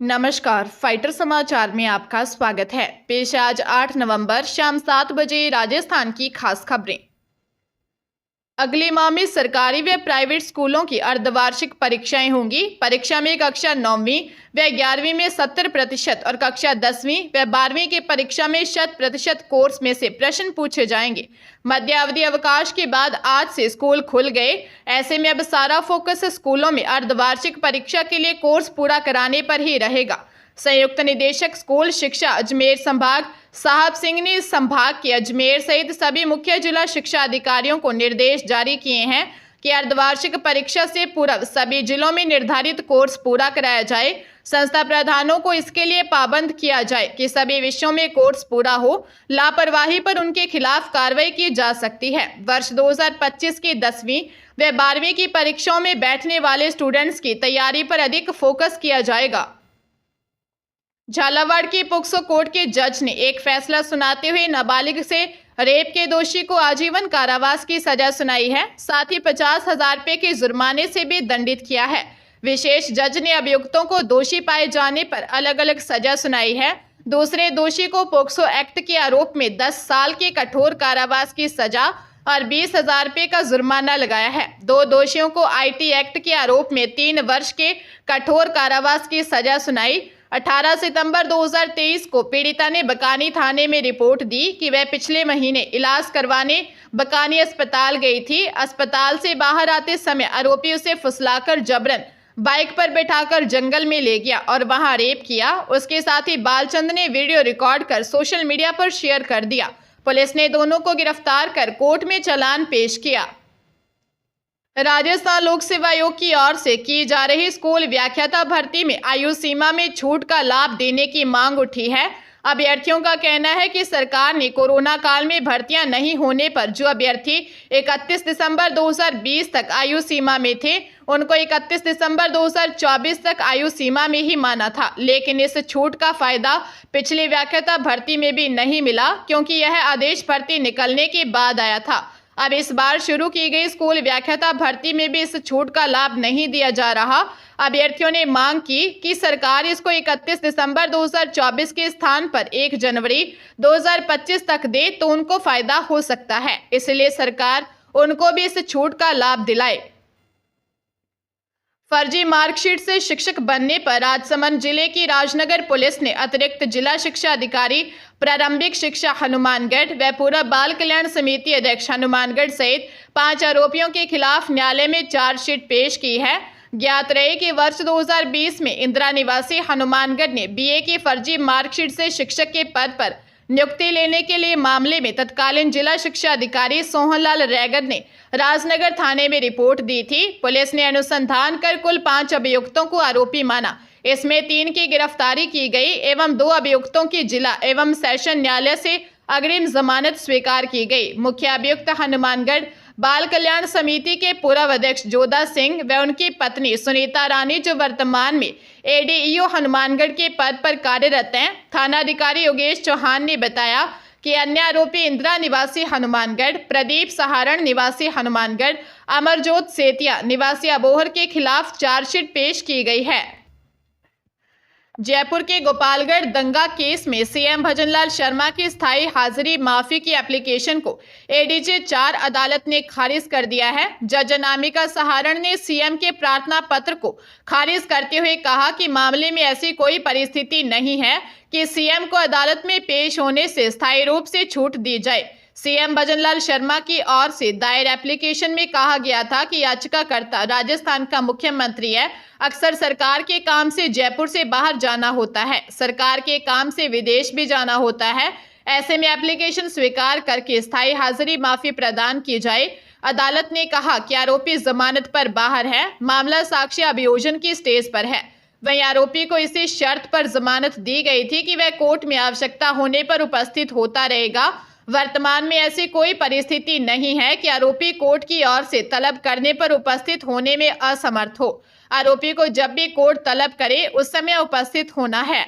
नमस्कार, फाइटर समाचार में आपका स्वागत है। पेश आज 8 नवंबर शाम 7 बजे राजस्थान की खास खबरें। अगले माह में सरकारी व प्राइवेट स्कूलों की अर्धवार्षिक परीक्षाएं होंगी। परीक्षा में कक्षा 9वीं व 11वीं में 70% और कक्षा 10वीं व 12वीं की परीक्षा में 100% कोर्स में से प्रश्न पूछे जाएंगे। मध्यावधि अवकाश के बाद आज से स्कूल खुल गए। ऐसे में अब सारा फोकस स्कूलों में अर्धवार्षिक परीक्षा के लिए कोर्स पूरा कराने पर ही रहेगा। संयुक्त निदेशक स्कूल शिक्षा अजमेर संभाग साहब सिंह ने इस संभाग के अजमेर सहित सभी मुख्य जिला शिक्षा अधिकारियों को निर्देश जारी किए हैं कि अर्धवार्षिक परीक्षा से पूर्व सभी जिलों में निर्धारित कोर्स पूरा कराया जाए। संस्था प्रधानों को इसके लिए पाबंद किया जाए कि सभी विषयों में कोर्स पूरा हो। लापरवाही पर उनके खिलाफ कार्रवाई की जा सकती है। वर्ष 2025 की 10वीं व 12वीं की परीक्षाओं में बैठने वाले स्टूडेंट्स की तैयारी पर अधिक फोकस किया जाएगा। झालावाड़ की पोक्सो कोर्ट के जज ने एक फैसला सुनाते हुए नाबालिग से रेप के दोषी को आजीवन कारावास की सजा सुनाई है। साथ ही 50,000 रुपये के जुर्माने से भी दंडित किया है। विशेष जज ने अभियुक्तों को दोषी पाए जाने पर अलग अलग सजा सुनाई है। दूसरे दोषी को पोक्सो एक्ट के आरोप में 10 साल के कठोर कारावास की सजा और 20,000 रुपये का जुर्माना लगाया है। 2 दोषियों को IT एक्ट के आरोप में 3 वर्ष के कठोर कारावास की सजा सुनाई। 18 सितंबर 2023 को पीड़िता ने बकानी थाने में रिपोर्ट दी कि वह पिछले महीने इलाज करवाने बकानी अस्पताल गई थी। अस्पताल से बाहर आते समय आरोपी उसे फुसलाकर जबरन बाइक पर बैठाकर जंगल में ले गया और वहां रेप किया। उसके साथ ही बालचंद ने वीडियो रिकॉर्ड कर सोशल मीडिया पर शेयर कर दिया। पुलिस ने दोनों को गिरफ्तार कर कोर्ट में चालान पेश किया। राजस्थान लोक सेवा आयोग की ओर से की जा रही स्कूल व्याख्याता भर्ती में आयु सीमा में छूट का लाभ देने की मांग उठी है। अभ्यर्थियों का कहना है कि सरकार ने कोरोना काल में भर्तियां नहीं होने पर जो अभ्यर्थी 31 दिसंबर 2020 तक आयु सीमा में थे, उनको 31 दिसंबर 2024 तक आयु सीमा में ही माना था। लेकिन इस छूट का फायदा पिछली व्याख्याता भर्ती में भी नहीं मिला, क्योंकि यह आदेश भर्ती निकलने के बाद आया था। अब इस बार शुरू की गई स्कूल व्याख्याता भर्ती में भी इस छूट का लाभ नहीं दिया जा रहा। अभ्यर्थियों ने मांग की कि सरकार इसको 31 दिसंबर 2024 के स्थान पर 1 जनवरी 2025 तक दे तो उनको फायदा हो सकता है। इसलिए सरकार उनको भी इस छूट का लाभ दिलाए। फर्जी मार्कशीट से शिक्षक बनने पर राजसमंद जिले की राजनगर पुलिस ने अतिरिक्त जिला शिक्षा अधिकारी प्रारंभिक शिक्षा हनुमानगढ़ व पूर्व बाल कल्याण समिति अध्यक्ष हनुमानगढ़ सहित 5 आरोपियों के खिलाफ न्यायालय में चार्जशीट पेश की है। ज्ञात रहे कि वर्ष 2020 में इंदिरा निवासी हनुमानगढ़ ने BA की फर्जी मार्कशीट से शिक्षक के पद पर नियुक्ति लेने के लिए मामले में तत्कालीन जिला शिक्षा अधिकारी सोहनलाल रैगर ने राजनगर थाने में रिपोर्ट दी थी। पुलिस ने अनुसंधान कर कुल 5 अभियुक्तों को आरोपी माना। इसमें 3 की गिरफ्तारी की गई एवं 2 अभियुक्तों की जिला एवं सेशन न्यायालय से अग्रिम जमानत स्वीकार की गई। मुख्य अभियुक्त हनुमानगढ़ बाल कल्याण समिति के पूर्व अध्यक्ष जोधा सिंह व उनकी पत्नी सुनीता रानी, जो वर्तमान में ADEO हनुमानगढ़ के पद पर कार्यरत हैं। थानाधिकारी योगेश चौहान ने बताया कि अन्य आरोपी इंदिरा निवासी हनुमानगढ़, प्रदीप सहारण निवासी हनुमानगढ़, अमरजोत सेतिया निवासी अबोहर के खिलाफ चार्जशीट पेश की गई है। जयपुर के गोपालगढ़ दंगा केस में CM भजनलाल शर्मा की स्थायी हाजिरी माफी की एप्लीकेशन को ADJ 4 अदालत ने खारिज कर दिया है। जज अनामिका सहारण ने CM के प्रार्थना पत्र को खारिज करते हुए कहा कि मामले में ऐसी कोई परिस्थिति नहीं है कि CM को अदालत में पेश होने से स्थायी रूप से छूट दी जाए। CM भजनलाल शर्मा की ओर से दायर एप्लीकेशन में कहा गया था कि याचिकाकर्ता राजस्थान का मुख्यमंत्री है। अक्सर सरकार के काम से जयपुर से बाहर जाना होता है, सरकार के काम से विदेश भी जाना होता है। ऐसे में एप्लीकेशन स्वीकार करके स्थायी हाजिरी माफी प्रदान की जाए। अदालत ने कहा कि आरोपी जमानत पर बाहर है, मामला साक्ष्य अभियोजन की स्टेज पर है। वहीं आरोपी को इसी शर्त पर जमानत दी गई थी कि वह कोर्ट में आवश्यकता होने पर उपस्थित होता रहेगा। वर्तमान में ऐसी कोई परिस्थिति नहीं है कि आरोपी कोर्ट की ओर से तलब करने पर उपस्थित होने में असमर्थ हो। आरोपी को जब भी कोर्ट तलब करे उस समय उपस्थित होना है।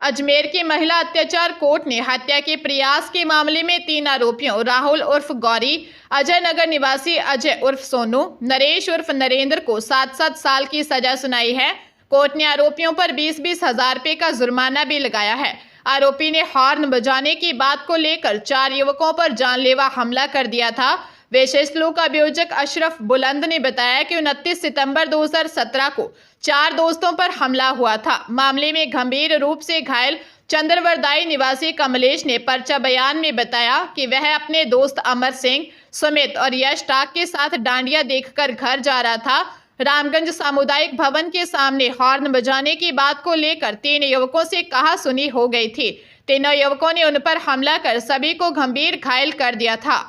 अजमेर की महिला अत्याचार कोर्ट ने हत्या के प्रयास के मामले में 3 आरोपियों राहुल उर्फ गौरी, अजय नगर निवासी अजय उर्फ सोनू, नरेश उर्फ नरेंद्र को 7-7 साल की सजा सुनाई है। कोर्ट ने आरोपियों पर 20-20 हजार रुपए का जुर्माना भी लगाया है। आरोपी ने हॉर्न बजाने की बात को लेकर 4 युवकों पर जानलेवा हमला कर दिया था। विशेष लोक अभियोजक अशरफ बुलंद ने बताया कि 29 सितंबर 2017 को 4 दोस्तों पर हमला हुआ था। मामले में गंभीर रूप से घायल चंद्रवरदाई निवासी कमलेश ने पर्चा बयान में बताया कि वह अपने दोस्त अमर सिंह, सुमित और यश टाक के साथ डांडिया देखकर घर जा रहा था। रामगंज सामुदायिक भवन के सामने हॉर्न बजाने की बात को लेकर 3 युवकों से कहासुनी हो गई थी। तीनों युवकों ने उन पर हमला कर सभी को गंभीर घायल कर दिया था।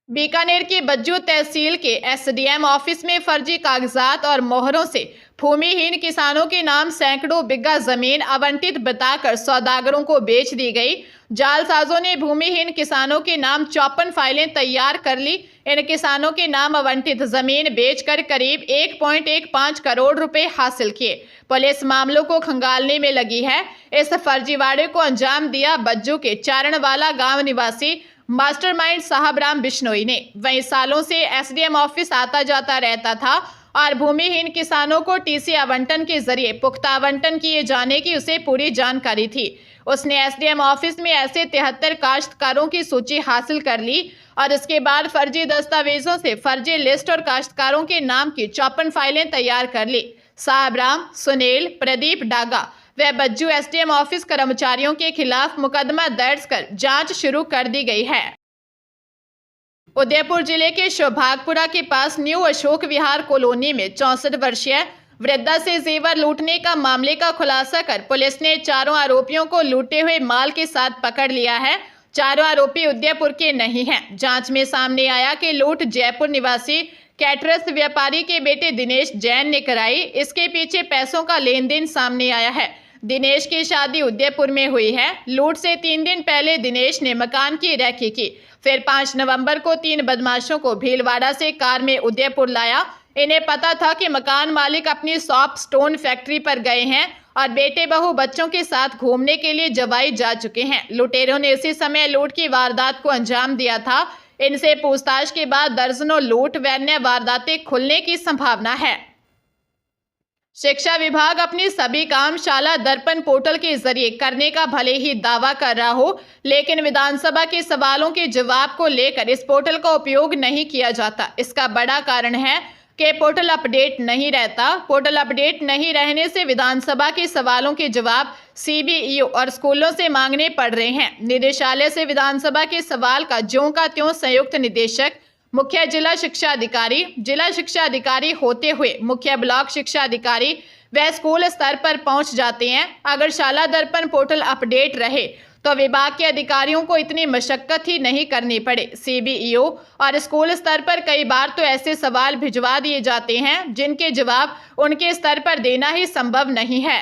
बीकानेर के बज्जू तहसील के एसडीएम ऑफिस में फर्जी कागजात और मोहरों से भूमिहीन किसानों के नाम सैकड़ों बिग्घा जमीन आवंटित बताकर सौदागरों को बेच दी गई। जालसाजों ने भूमिहीन किसानों के नाम 54 फाइलें तैयार कर ली। इन किसानों के नाम आवंटित जमीन बेचकर करीब 1.15 करोड़ रुपए हासिल किए। पुलिस मामलों को खंगालने में लगी है। इस फर्जीवाड़े को अंजाम दिया बज्जू के चारणवाला गांव निवासी मास्टरमाइंड साहब राम बिश्नोई ने। वहीं सालों से एसडीएम ऑफिस आता जाता रहता था और भूमिहीन किसानों को टीसी आवंटन के जरिए पुख्ता आवंटन किए जाने की उसे पूरी जानकारी थी। उसने एसडीएम ऑफिस में ऐसे 73 काश्तकारों की सूची हासिल कर ली और इसके बाद फर्जी दस्तावेजों से फर्जी लिस्ट और काश्तकारों के नाम की 54 फाइलें तैयार कर ली। साहब राम, सुनील, प्रदीप डागा व बज्जू एसडीएम ऑफिस कर्मचारियों के खिलाफ मुकदमा दर्ज कर जांच शुरू कर दी गई है। उदयपुर जिले के सौभागपुरा के पास न्यू अशोक विहार कॉलोनी में 64 वर्षीय वृद्धा से जेवर लूटने का मामले का खुलासा कर पुलिस ने 4 आरोपियों को लूटे हुए माल के साथ पकड़ लिया है। 4 आरोपी उदयपुर के नहीं हैं। जांच में सामने आया कि लूट जयपुर निवासी कैटरस व्यापारी के बेटे दिनेश जैन ने कराई। इसके पीछे पैसों का लेन देन सामने आया है। दिनेश की शादी उदयपुर में हुई है। लूट से 3 दिन पहले दिनेश ने मकान की रेकी की। फिर 5 नवंबर को 3 बदमाशों को भीलवाड़ा से कार में उदयपुर लाया। इन्हें पता था कि मकान मालिक अपनी सॉफ्ट स्टोन फैक्ट्री पर गए हैं और बेटे बहू बच्चों के साथ घूमने के लिए जवाई जा चुके हैं। लुटेरों ने इसी समय लूट की वारदात को अंजाम दिया था। इनसे पूछताछ के बाद दर्जनों लूट व अन्य वारदातें खुलने की संभावना है। शिक्षा विभाग अपनी सभी काम शाला दर्पण पोर्टल के जरिए करने का भले ही दावा कर रहा हो, लेकिन विधानसभा के सवालों के जवाब को लेकर इस पोर्टल का उपयोग नहीं किया जाता। इसका बड़ा कारण है कि पोर्टल अपडेट नहीं रहता। पोर्टल अपडेट नहीं रहने से विधानसभा के सवालों के जवाब सीबीईओ और स्कूलों से मांगने पड़ रहे हैं। निदेशालय से विधानसभा के सवाल का ज्यों का त्यों संयुक्त निदेशक, मुख्य जिला शिक्षा अधिकारी होते हुए मुख्य ब्लॉक शिक्षा अधिकारी व स्कूल स्तर पर पहुंच जाते हैं। अगर शाला दर्पण पोर्टल अपडेट रहे तो विभाग के अधिकारियों को इतनी मशक्कत ही नहीं करनी पड़े। सीबीईओ और स्कूल स्तर पर कई बार तो ऐसे सवाल भिजवा दिए जाते हैं जिनके जवाब उनके स्तर पर देना ही संभव नहीं है।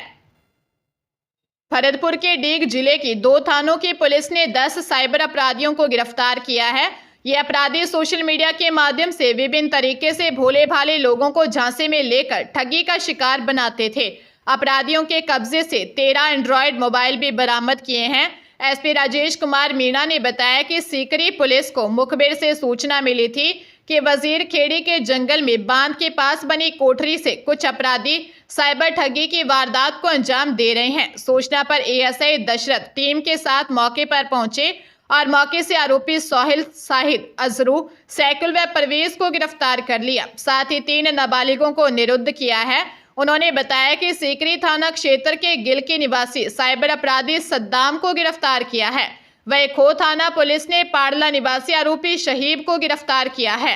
भरतपुर के डीग जिले की 2 थानों की पुलिस ने 10 साइबर अपराधियों को गिरफ्तार किया है। ये अपराधी सोशल मीडिया के माध्यम से विभिन्न तरीके से भोले भाले लोगों को झांसे में लेकर ठगी का शिकार बनाते थे। अपराधियों के कब्जे से 13 एंड्रॉयड मोबाइल भी बरामद किए हैं। एसपी राजेश कुमार मीणा ने बताया कि सीकरी पुलिस को मुखबिर से सूचना मिली थी कि वजीर खेड़ी के जंगल में बांध के पास बनी कोठरी से कुछ अपराधी साइबर ठगी की वारदात को अंजाम दे रहे हैं। सूचना पर एएसआई दशरथ टीम के साथ मौके पर पहुंचे और मौके से आरोपी सोहिल, साहिद, अजरू, सैकुल व परवेज को गिरफ्तार कर लिया। साथ ही 3 नाबालिगों को निरुद्ध किया है। उन्होंने बताया कि सीकरी थाना क्षेत्र के गिल के निवासी साइबर अपराधी सद्दाम को गिरफ्तार किया है। वहीं खो थाना पुलिस ने पाड़ला निवासी आरोपी शहीब को गिरफ्तार किया है।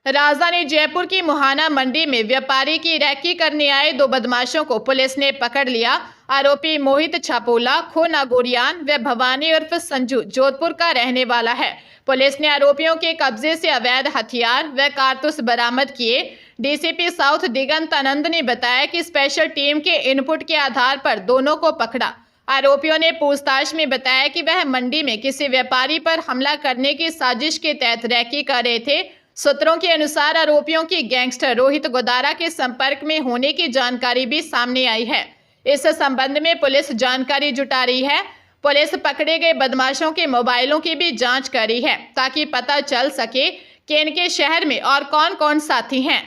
राजधानी जयपुर की मुहाना मंडी में व्यापारी की रैकी करने आए 2 बदमाशों को पुलिस ने पकड़ लिया। आरोपी मोहित छापोला खो नागोरियान व भवानी उर्फ संजू जोधपुर का रहने वाला है। पुलिस ने आरोपियों के कब्जे से अवैध हथियार व कारतूस बरामद किए। डीसीपी साउथ दिगंत आनंद ने बताया कि स्पेशल टीम के इनपुट के आधार पर दोनों को पकड़ा। आरोपियों ने पूछताछ में बताया कि वह मंडी में किसी व्यापारी पर हमला करने की साजिश के तहत रैकी कर रहे थे। सूत्रों के अनुसार आरोपियों की गैंगस्टर रोहित गोदारा के संपर्क में होने की जानकारी भी सामने आई है। इस संबंध में पुलिस जानकारी जुटा रही है। पुलिस पकड़े गए बदमाशों के मोबाइलों की भी जांच कर रही है ताकि पता चल सके कि इनके शहर में और कौन कौन साथी हैं।